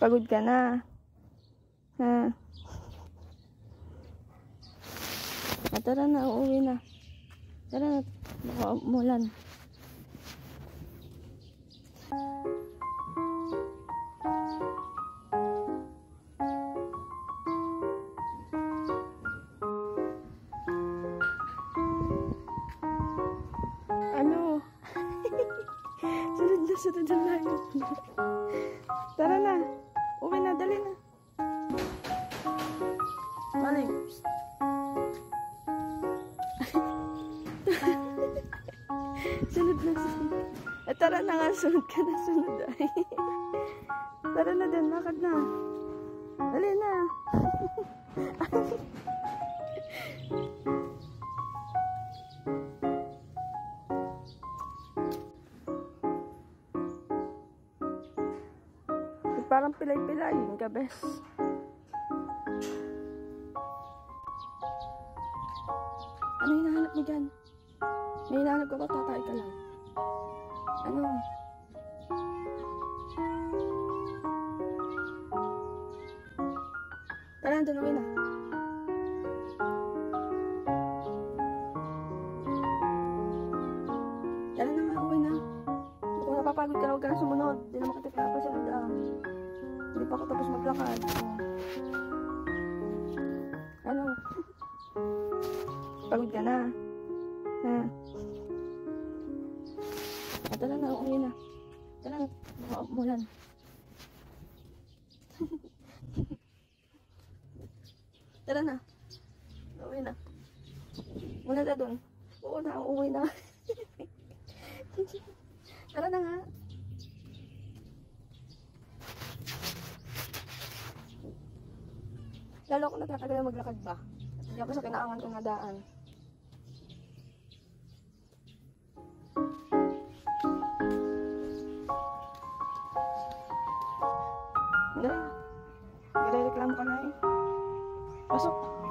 Pagod ka na. Ha? Tara na, uuwi na. Tara na, baka umulan. Ano? Sunod na layo. Tara na, uwi na, dali na. Maling. Sunod na. Tara na nga, sunod ka na, sunod ay. Tara na din, lakad na. Dali na. Parang pilay-pilayin ka, bes. Ano hinahanap mo dyan? May hinahanap ka ba? Tatay ka lang. Ano? Tara, nandun, uwi na. Tara na nga, uwi na. Kung napapagod ka na, huwag ka na sumunod. Hindi na makatipla pa siya. Hindi pa ako tapos maglakad. Ano? Pagod ka na. Ha? Tara na, uwi na. Tara na, baka umulan. Tara na. Uwi na. Muna na doon. Oo na, uwi na. Tara na nga. Lalo ako natatagal na maglakad ba? Hindi ako sa kinaangan kong nadaan. Hindi. Nire-reklamo ka na eh. Pasok.